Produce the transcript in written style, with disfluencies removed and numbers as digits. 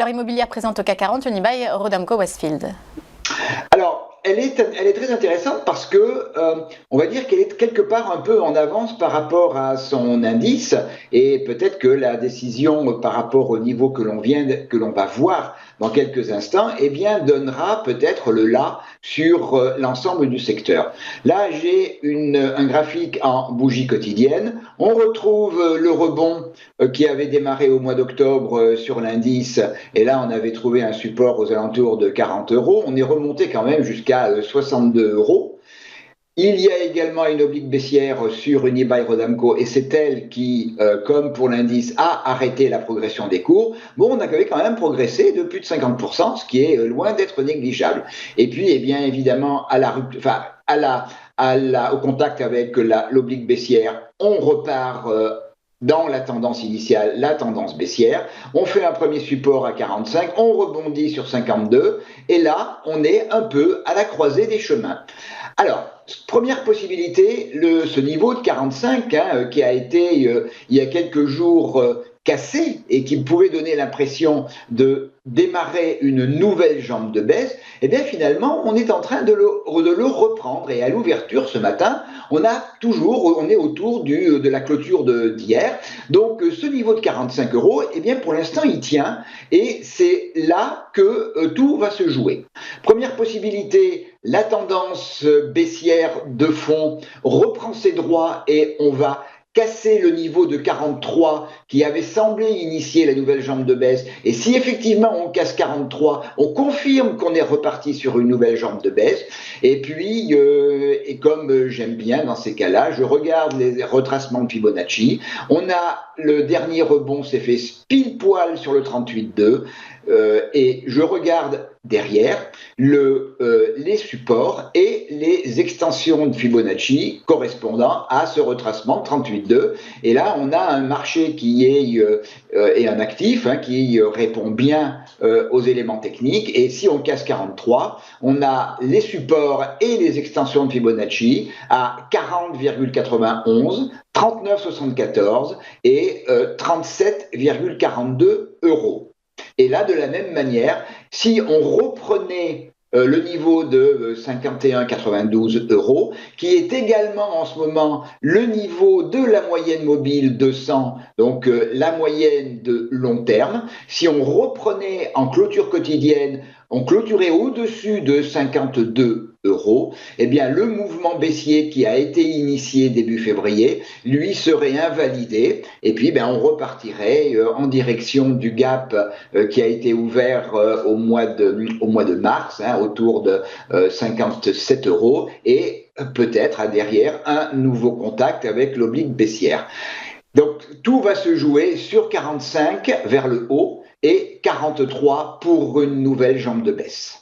valeur immobilière présente au CAC 40, Unibail Rodamco Westfield? Alors, elle est très intéressante parce que, on va dire qu'elle est quelque part un peu en avance par rapport à son indice, et peut-être que la décision par rapport au niveau que l'on va voir dans quelques instants, eh bien, donnera peut-être le là sur l'ensemble du secteur. Là, j'ai un graphique en bougie quotidienne. On retrouve le rebond qui avait démarré au mois d'octobre sur l'indice, et là, on avait trouvé un support aux alentours de 40 euros. On est remonté quand même jusqu'à 62 euros. Il y a également une oblique baissière sur Unibail Rodamco, et c'est elle qui, comme pour l'indice, a arrêté la progression des cours. Bon, on avait quand même progressé de plus de 50%, ce qui est loin d'être négligeable. Et puis, eh bien évidemment, au contact avec l'oblique baissière, on repart dans la tendance initiale, la tendance baissière. On fait un premier support à 45, on rebondit sur 52, et là, on est un peu à la croisée des chemins. Alors, première possibilité, ce niveau de 45, qui a été, il y a quelques jours, cassé, et qui pouvait donner l'impression de démarrer une nouvelle jambe de baisse, eh bien finalement, on est en train de le reprendre. Et à l'ouverture ce matin, on est autour de la clôture d'hier. Donc ce niveau de 45 euros, eh bien pour l'instant, il tient, et c'est là que tout va se jouer. Première possibilité, la tendance baissière de fond reprend ses droits, et on va casser le niveau de 43 qui avait semblé initier la nouvelle jambe de baisse. Et si effectivement on casse 43, on confirme qu'on est reparti sur une nouvelle jambe de baisse. Et puis, et comme j'aime bien dans ces cas-là, je regarde les retracements de Fibonacci. On a le dernier rebond s'est fait pile poil sur le 38,2. Et je regarde derrière les supports et les extensions de Fibonacci correspondant à ce retracement de 38,2. Et là, on a un marché qui est et un actif qui répond bien aux éléments techniques. Et si on casse 43, on a les supports et les extensions de Fibonacci à 40,91, 39,74 et 37,42 euros. Et là, de la même manière, si on reprenait le niveau de 51,92 euros, qui est également en ce moment le niveau de la moyenne mobile 200, donc la moyenne de long terme, si on reprenait en clôture quotidienne, on clôturait au-dessus de 52 euros, eh bien le mouvement baissier qui a été initié début février, lui serait invalidé, et puis on repartirait en direction du gap qui a été ouvert au mois de mars, autour de 57 euros, et peut-être derrière un nouveau contact avec l'oblique baissière. Donc tout va se jouer sur 45 vers le haut et 43 pour une nouvelle jambe de baisse.